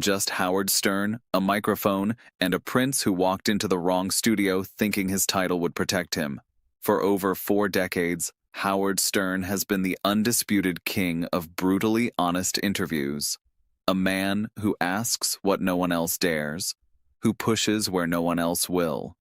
Just Howard Stern, a microphone, and a prince who walked into the wrong studio thinking his title would protect him. For over 4 decades, Howard Stern has been the undisputed king of brutally honest interviews. A man who asks what no one else dares, who pushes where no one else will.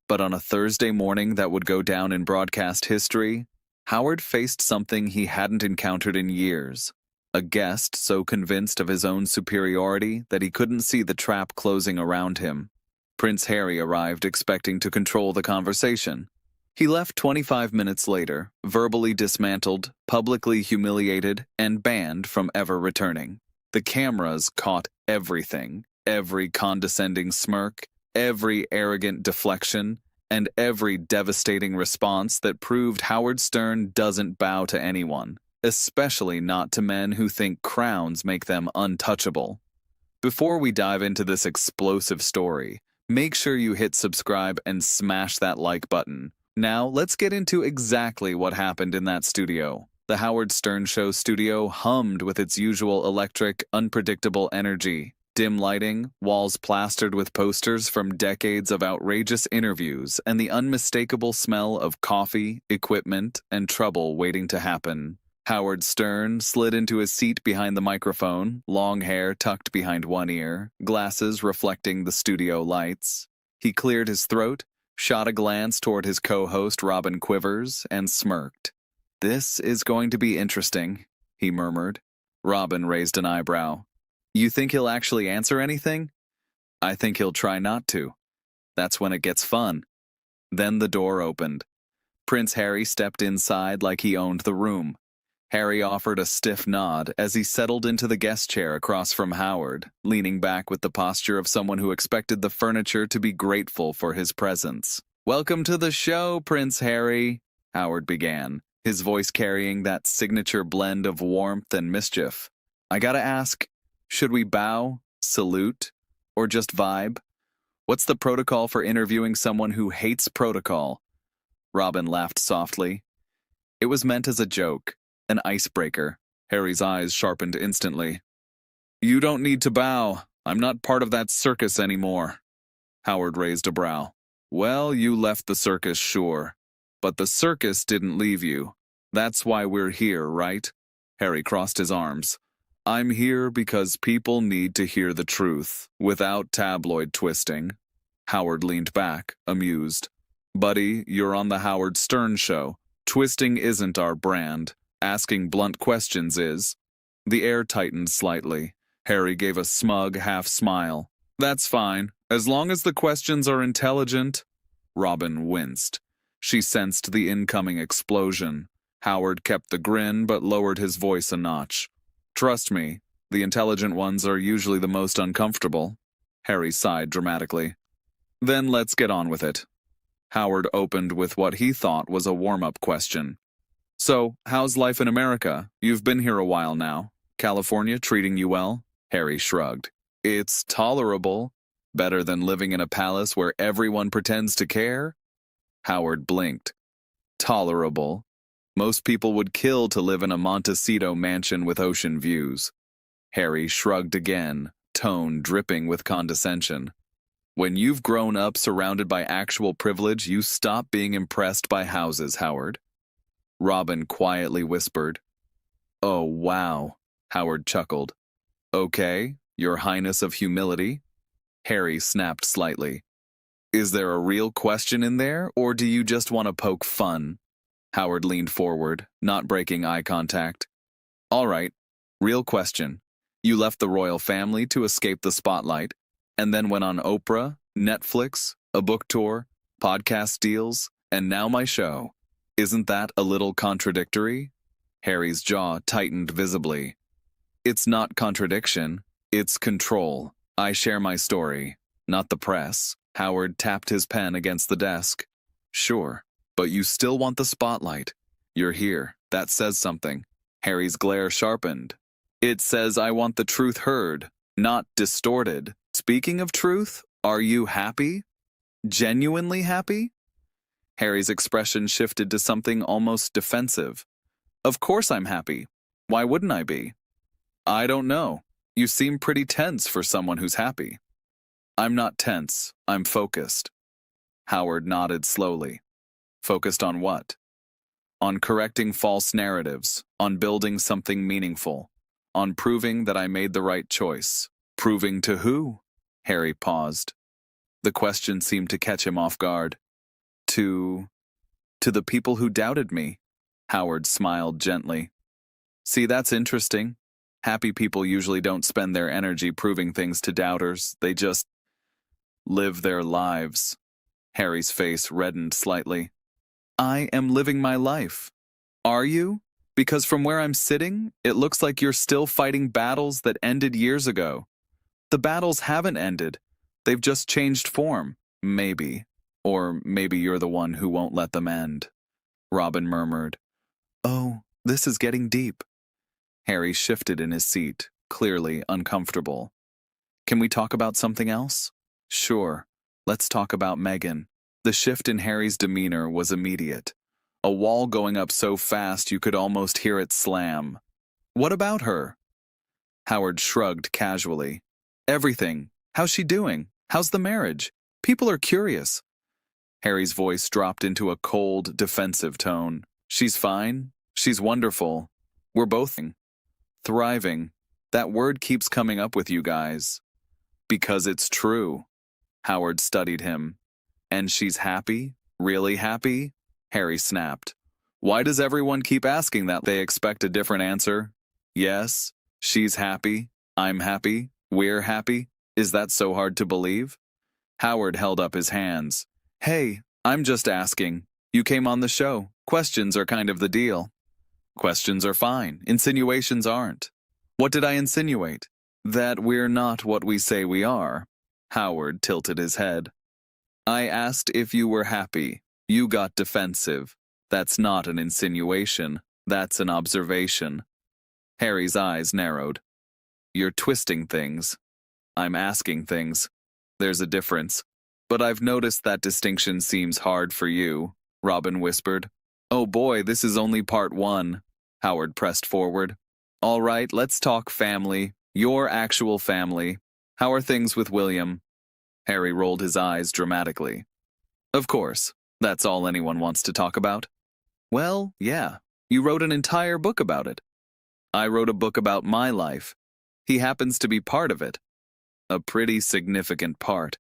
But on a Thursday morning that would go down in broadcast history, Howard faced something he hadn't encountered in years. A guest so convinced of his own superiority that he couldn't see the trap closing around him. Prince Harry arrived expecting to control the conversation. He left 25 minutes later, verbally dismantled, publicly humiliated, and banned from ever returning. The cameras caught everything, every condescending smirk, every arrogant deflection, and every devastating response that proved Howard Stern doesn't bow to anyone, especially not to men who think crowns make them untouchable. Before we dive into this explosive story, make sure you hit subscribe and smash that like button. Now, let's get into exactly what happened in that studio. The Howard Stern Show studio hummed with its usual electric, unpredictable energy. Dim lighting, walls plastered with posters from decades of outrageous interviews, and the unmistakable smell of coffee, equipment, and trouble waiting to happen. Howard Stern slid into his seat behind the microphone, long hair tucked behind one ear, glasses reflecting the studio lights. He cleared his throat, shot a glance toward his co-host Robin Quivers, and smirked. "This is going to be interesting," he murmured. Robin raised an eyebrow. "You think he'll actually answer anything?" "I think he'll try not to. That's when it gets fun." Then the door opened. Prince Harry stepped inside like he owned the room. Harry offered a stiff nod as he settled into the guest chair across from Howard, leaning back with the posture of someone who expected the furniture to be grateful for his presence. "Welcome to the show, Prince Harry," Howard began, his voice carrying that signature blend of warmth and mischief. "I gotta ask, should we bow, salute, or just vibe? What's the protocol for interviewing someone who hates protocol?" Robin laughed softly. It was meant as a joke. An icebreaker. Harry's eyes sharpened instantly. "You don't need to bow. I'm not part of that circus anymore." Howard raised a brow. "Well, you left the circus, sure. But the circus didn't leave you. That's why we're here, right?" Harry crossed his arms. "I'm here because people need to hear the truth, without tabloid twisting." Howard leaned back, amused. "Buddy, you're on the Howard Stern Show. Twisting isn't our brand. Asking blunt questions is." The air tightened slightly. Harry gave a smug half-smile. "That's fine, as long as the questions are intelligent." Robin winced. She sensed the incoming explosion. Howard kept the grin but lowered his voice a notch. "Trust me, the intelligent ones are usually the most uncomfortable." Harry sighed dramatically. "Then let's get on with it." Howard opened with what he thought was a warm-up question. "So, how's life in America? You've been here a while now. California treating you well?" Harry shrugged. "It's tolerable. Better than living in a palace where everyone pretends to care?" Howard blinked. "Tolerable. Most people would kill to live in a Montecito mansion with ocean views." Harry shrugged again, tone dripping with condescension. "When you've grown up surrounded by actual privilege, you stop being impressed by houses, Howard." Robin quietly whispered. "Oh, wow," Howard chuckled. "Okay, your highness of humility." Harry snapped slightly. "Is there a real question in there, or do you just want to poke fun?" Howard leaned forward, not breaking eye contact. "All right, real question. You left the royal family to escape the spotlight, and then went on Oprah, Netflix, a book tour, podcast deals, and now my show. Isn't that a little contradictory?" Harry's jaw tightened visibly. "It's not contradiction, it's control. I share my story, not the press." Howard tapped his pen against the desk. "Sure, but you still want the spotlight. You're here, that says something." Harry's glare sharpened. "It says I want the truth heard, not distorted. Speaking of truth, are you happy? Genuinely happy?" Harry's expression shifted to something almost defensive. "Of course I'm happy. Why wouldn't I be?" "I don't know. You seem pretty tense for someone who's happy. I'm not tense, I'm focused. Howard nodded slowly. Focused on what? On correcting false narratives, on building something meaningful, on proving that I made the right choice. Proving to who? Harry paused. The question seemed to catch him off guard. To the people who doubted me. Howard smiled gently. See, that's interesting. Happy people usually don't spend their energy proving things to doubters. They just live their lives. Harry's face reddened slightly. I am living my life. Are you? Because from where I'm sitting, it looks like you're still fighting battles that ended years ago. The battles haven't ended. They've just changed form. Maybe. Or maybe you're the one who won't let them end. Robin murmured. Oh, this is getting deep. Harry shifted in his seat, clearly uncomfortable. Can we talk about something else? Sure. Let's talk about Megan. The shift in Harry's demeanor was immediate. A wall going up so fast you could almost hear it slam. What about her? Howard shrugged casually. Everything. How's she doing? How's the marriage? People are curious. Harry's voice dropped into a cold, defensive tone. She's fine. She's wonderful. We're both thriving. That word keeps coming up with you guys. Because it's true. Howard studied him. And she's happy? Really happy? Harry snapped. Why does everyone keep asking that? They expect a different answer. Yes, she's happy. I'm happy. We're happy. Is that so hard to believe? Howard held up his hands. Hey, I'm just asking. You came on the show. Questions are kind of the deal. Questions are fine. Insinuations aren't. What did I insinuate? That we're not what we say we are. Howard tilted his head. I asked if you were happy. You got defensive. That's not an insinuation. That's an observation. Harry's eyes narrowed. You're twisting things. I'm asking things. There's a difference. But I've noticed that distinction seems hard for you, Robin whispered. Oh boy, this is only part one. Howard pressed forward. All right, let's talk family. Your actual family. How are things with William? Harry rolled his eyes dramatically. Of course, that's all anyone wants to talk about. Well, yeah, you wrote an entire book about it. I wrote a book about my life. He happens to be part of it. A pretty significant part.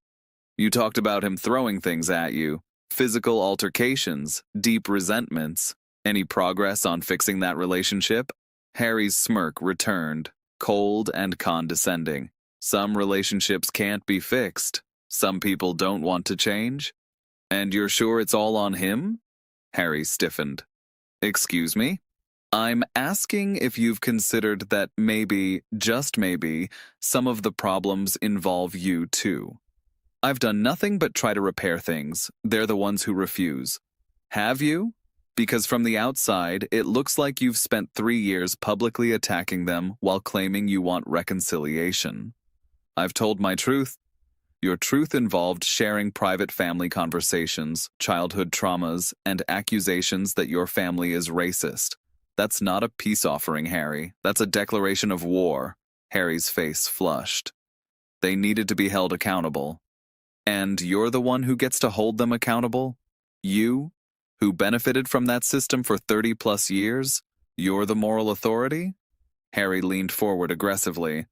You talked about him throwing things at you, physical altercations, deep resentments. Any progress on fixing that relationship? Harry's smirk returned, cold and condescending. Some relationships can't be fixed. Some people don't want to change. And you're sure it's all on him? Harry stiffened. Excuse me? I'm asking if you've considered that maybe, just maybe, some of the problems involve you too. I've done nothing but try to repair things. They're the ones who refuse. Have you? Because from the outside, it looks like you've spent 3 years publicly attacking them while claiming you want reconciliation. I've told my truth. Your truth involved sharing private family conversations, childhood traumas, and accusations that your family is racist. That's not a peace offering, Harry. That's a declaration of war. Harry's face flushed. They needed to be held accountable. And you're the one who gets to hold them accountable? You, who benefited from that system for 30-plus years? You're the moral authority? Harry leaned forward aggressively.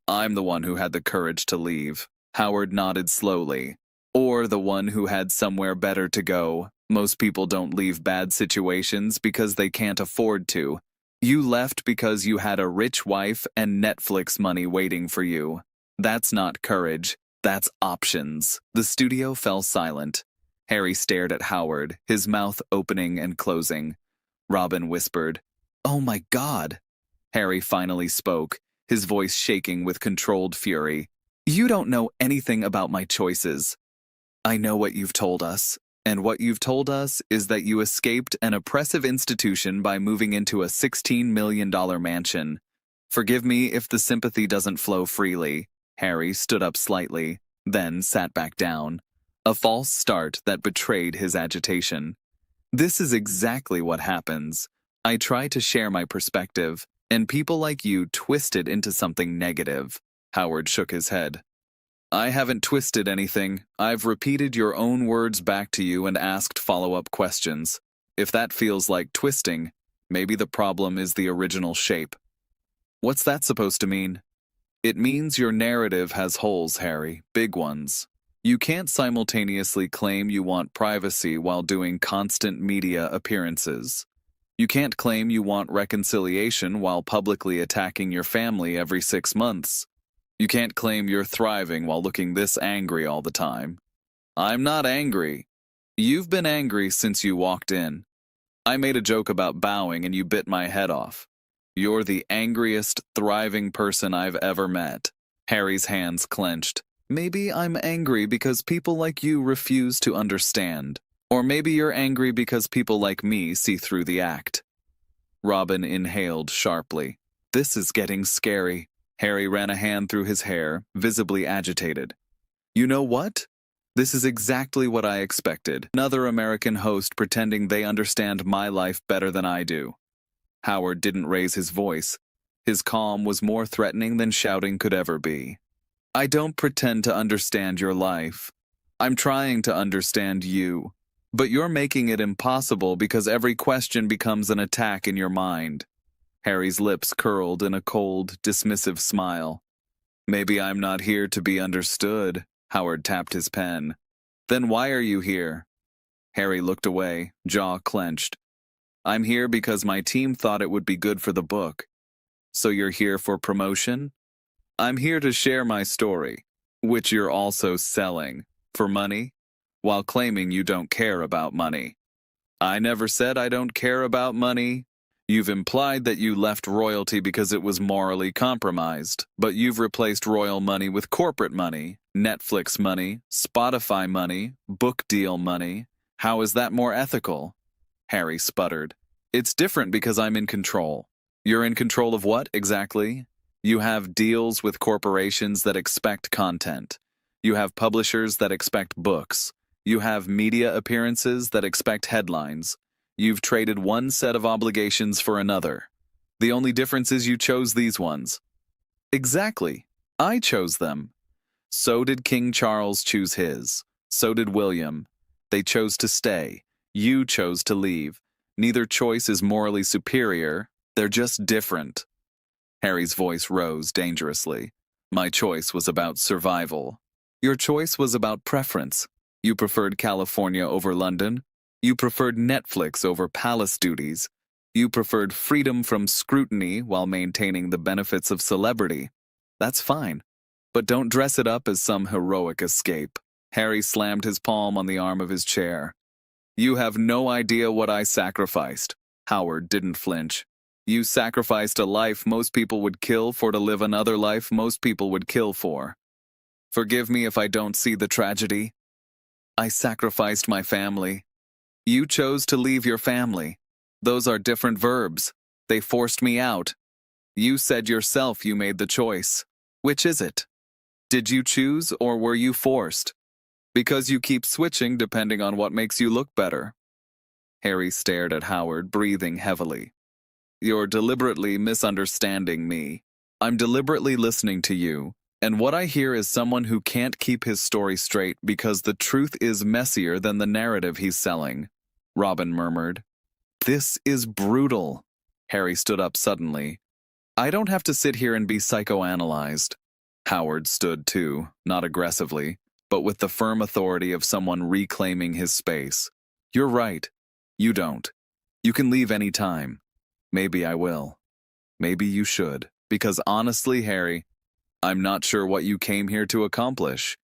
I'm the one who had the courage to leave. Howard nodded slowly. Or the one who had somewhere better to go. Most people don't leave bad situations because they can't afford to. You left because you had a rich wife and Netflix money waiting for you. That's not courage. That's options. The studio fell silent. Harry stared at Howard, his mouth opening and closing. Robin whispered, "Oh my God." Harry finally spoke, his voice shaking with controlled fury. You don't know anything about my choices. I know what you've told us, and what you've told us is that you escaped an oppressive institution by moving into a $16 million mansion. Forgive me if the sympathy doesn't flow freely. Harry stood up slightly, then sat back down. A false start that betrayed his agitation. This is exactly what happens. I try to share my perspective, And people like you twist it into something negative. Howard shook his head. I haven't twisted anything. I've repeated your own words back to you and asked follow-up questions. If that feels like twisting, maybe the problem is the original shape. What's that supposed to mean? It means your narrative has holes, Harry, big ones. You can't simultaneously claim you want privacy while doing constant media appearances. You can't claim you want reconciliation while publicly attacking your family every 6 months. You can't claim you're thriving while looking this angry all the time. I'm not angry. You've been angry since you walked in. I made a joke about bowing and you bit my head off. You're the angriest, thriving person I've ever met. Harry's hands clenched. Maybe I'm angry because people like you refuse to understand. Or maybe you're angry because people like me see through the act. Robin inhaled sharply. This is getting scary. Harry ran a hand through his hair, visibly agitated. You know what? This is exactly what I expected. Another American host pretending they understand my life better than I do. Howard didn't raise his voice. His calm was more threatening than shouting could ever be. I don't pretend to understand your life. I'm trying to understand you. But you're making it impossible because every question becomes an attack in your mind. Harry's lips curled in a cold, dismissive smile. Maybe I'm not here to be understood. Howard tapped his pen. Then why are you here? Harry looked away, jaw clenched. I'm here because my team thought it would be good for the book. So you're here for promotion? I'm here to share my story, which you're also selling, for money, while claiming you don't care about money. I never said I don't care about money. You've implied that you left royalty because it was morally compromised, but you've replaced royal money with corporate money, Netflix money, Spotify money, book deal money. How is that more ethical? Harry sputtered. It's different because I'm in control. You're in control of what, exactly? You have deals with corporations that expect content. You have publishers that expect books. You have media appearances that expect headlines. You've traded one set of obligations for another. The only difference is you chose these ones. Exactly. I chose them. So did King Charles choose his. So did William. They chose to stay. You chose to leave. Neither choice is morally superior. They're just different. Harry's voice rose dangerously. My choice was about survival. Your choice was about preference. You preferred California over London. You preferred Netflix over palace duties. You preferred freedom from scrutiny while maintaining the benefits of celebrity. That's fine. But don't dress it up as some heroic escape. Harry slammed his palm on the arm of his chair. You have no idea what I sacrificed. Howard didn't flinch. You sacrificed a life most people would kill for to live another life most people would kill for. Forgive me if I don't see the tragedy. I sacrificed my family. You chose to leave your family. Those are different verbs. They forced me out. You said yourself you made the choice. Which is it? Did you choose or were you forced? Because you keep switching depending on what makes you look better. Harry stared at Howard, breathing heavily. You're deliberately misunderstanding me. I'm deliberately listening to you, and what I hear is someone who can't keep his story straight because the truth is messier than the narrative he's selling. Robin murmured. This is brutal. Harry stood up suddenly. I don't have to sit here and be psychoanalyzed. Howard stood too, not aggressively, but with the firm authority of someone reclaiming his space. You're right. You don't. You can leave any time. Maybe I will. Maybe you should. Because honestly, Harry, I'm not sure what you came here to accomplish.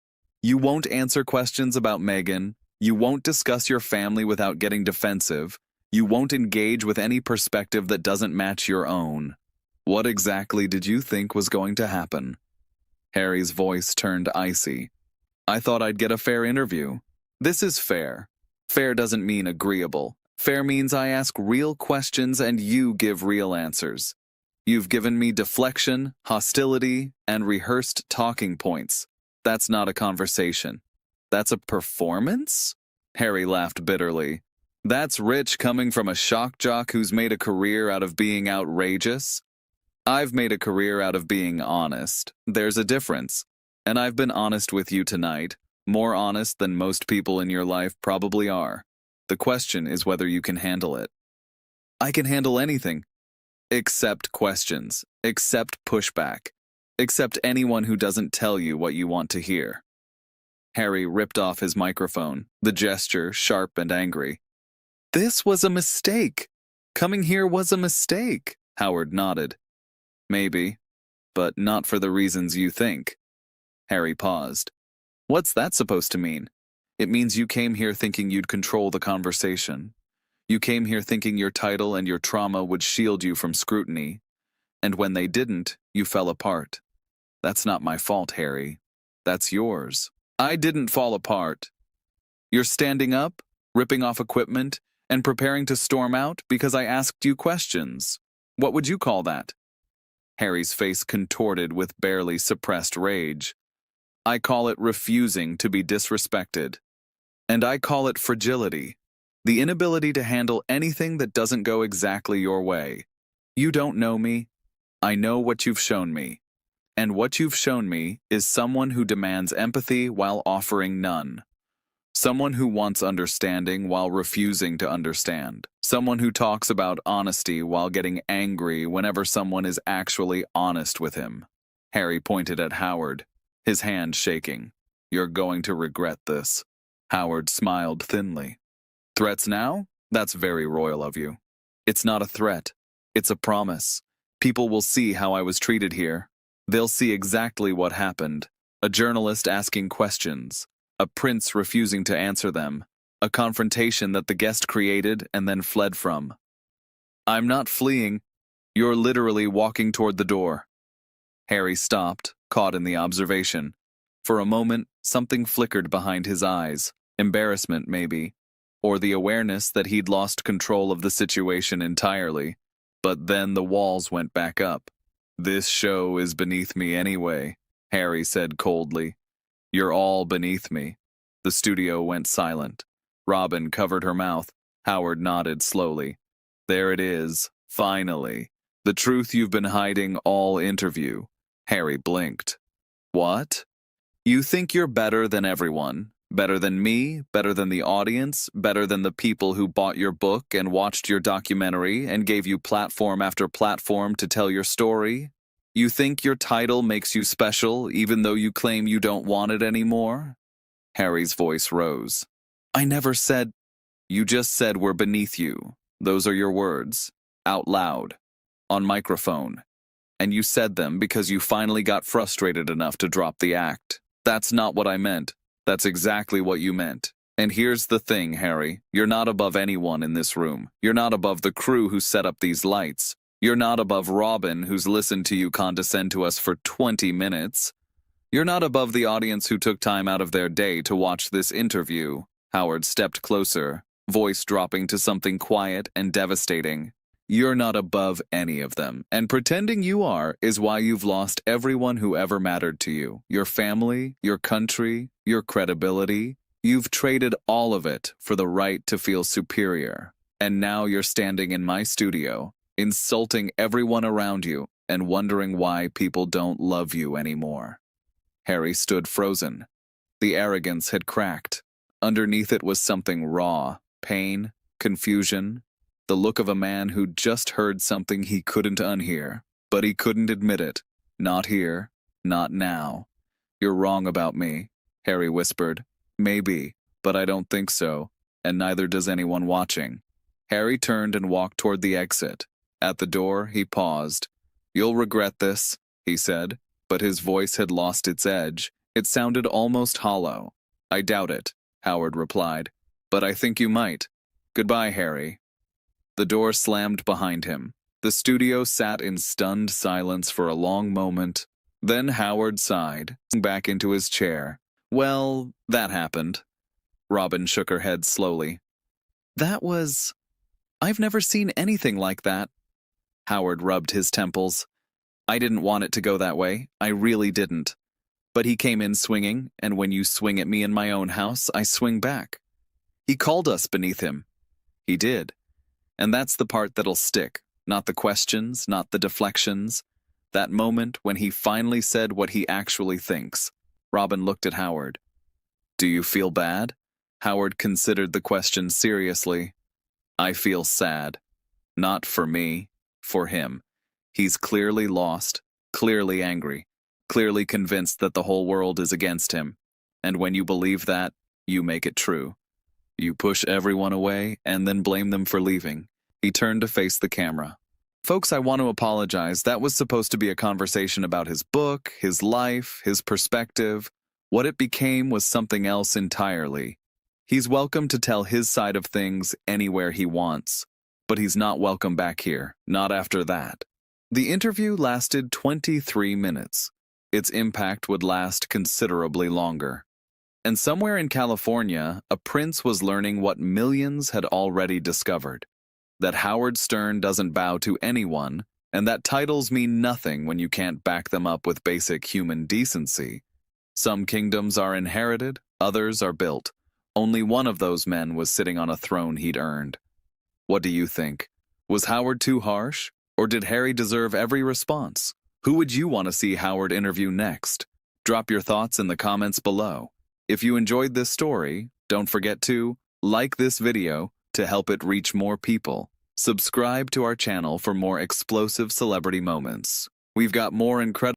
You won't answer questions about Meghan. You won't discuss your family without getting defensive. You won't engage with any perspective that doesn't match your own. What exactly did you think was going to happen? Harry's voice turned icy. I thought I'd get a fair interview. This is fair. Fair doesn't mean agreeable. Fair means I ask real questions and you give real answers. You've given me deflection, hostility, and rehearsed talking points. That's not a conversation. That's a performance? Harry laughed bitterly. That's rich coming from a shock jock who's made a career out of being outrageous. I've made a career out of being honest. There's a difference. And I've been honest with you tonight, more honest than most people in your life probably are. The question is whether you can handle it. I can handle anything. Except questions. Except pushback. Except anyone who doesn't tell you what you want to hear. Harry ripped off his microphone, the gesture sharp and angry. This was a mistake. Coming here was a mistake, Howard nodded. Maybe, but not for the reasons you think. Harry paused. What's that supposed to mean? It means you came here thinking you'd control the conversation. You came here thinking your title and your trauma would shield you from scrutiny. And when they didn't, you fell apart. That's not my fault, Harry. That's yours. I didn't fall apart. You're standing up, ripping off equipment, and preparing to storm out because I asked you questions. What would you call that? Harry's face contorted with barely suppressed rage. I call it refusing to be disrespected. And I call it fragility. The inability to handle anything that doesn't go exactly your way. You don't know me. I know what you've shown me. And what you've shown me is someone who demands empathy while offering none. Someone who wants understanding while refusing to understand. Someone who talks about honesty while getting angry whenever someone is actually honest with him. Harry pointed at Howard, his hand shaking. You're going to regret this. Howard smiled thinly. Threats now? That's very royal of you. It's not a threat. It's a promise. People will see how I was treated here. They'll see exactly what happened. A journalist asking questions. A prince refusing to answer them. A confrontation that the guest created and then fled from. I'm not fleeing. You're literally walking toward the door. Harry stopped, caught in the observation. For a moment, something flickered behind his eyes. Embarrassment, maybe. Or the awareness that he'd lost control of the situation entirely. But then the walls went back up. This show is beneath me anyway, Harry said coldly. You're all beneath me. The studio went silent. Robin covered her mouth. Howard nodded slowly. There it is, finally. The truth you've been hiding all interview. Harry blinked. What? You think you're better than everyone? Better than me? Better than the audience? Better than the people who bought your book and watched your documentary and gave you platform after platform to tell your story? You think your title makes you special even though you claim you don't want it anymore? Harry's voice rose. I never said. You just said we're beneath you. Those are your words. Out loud. On microphone. And you said them because you finally got frustrated enough to drop the act. That's not what I meant. That's exactly what you meant. And here's the thing, Harry. You're not above anyone in this room. You're not above the crew who set up these lights. You're not above Robin, who's listened to you condescend to us for 20 minutes. You're not above the audience who took time out of their day to watch this interview. Howard stepped closer, voice dropping to something quiet and devastating. You're not above any of them, and pretending you are is why you've lost everyone who ever mattered to you. Your family, your country, your credibility. You've traded all of it for the right to feel superior. And now you're standing in my studio, insulting everyone around you and wondering why people don't love you anymore. Harry stood frozen. The arrogance had cracked. Underneath it was something raw, pain, confusion, the look of a man who'd just heard something he couldn't unhear, but he couldn't admit it. Not here, not now. You're wrong about me, Harry whispered. Maybe, but I don't think so, and neither does anyone watching. Harry turned and walked toward the exit. At the door, he paused. You'll regret this, he said, but his voice had lost its edge. It sounded almost hollow. I doubt it, Howard replied, but I think you might. Goodbye, Harry. The door slammed behind him. The studio sat in stunned silence for a long moment. Then Howard sighed, back into his chair. Well, that happened. Robin shook her head slowly. I've never seen anything like that. Howard rubbed his temples. I didn't want it to go that way. I really didn't. But he came in swinging, and when you swing at me in my own house, I swing back. He called us beneath him. He did. And that's the part that'll stick. Not the questions, not the deflections. That moment when he finally said what he actually thinks. Robin looked at Howard. Do you feel bad? Howard considered the question seriously. I feel sad. Not for me, for him. He's clearly lost, clearly angry, clearly convinced that the whole world is against him. And when you believe that, you make it true. You push everyone away and then blame them for leaving. He turned to face the camera. Folks, I want to apologize. That was supposed to be a conversation about his book, his life, his perspective. What it became was something else entirely. He's welcome to tell his side of things anywhere he wants, but he's not welcome back here, not after that. The interview lasted 23 minutes. Its impact would last considerably longer. And somewhere in California, a prince was learning what millions had already discovered. That Howard Stern doesn't bow to anyone, and that titles mean nothing when you can't back them up with basic human decency. Some kingdoms are inherited, others are built. Only one of those men was sitting on a throne he'd earned. What do you think? Was Howard too harsh? Or did Harry deserve every response? Who would you want to see Howard interview next? Drop your thoughts in the comments below. If you enjoyed this story, don't forget to like this video to help it reach more people. Subscribe to our channel for more explosive celebrity moments. We've got more incredible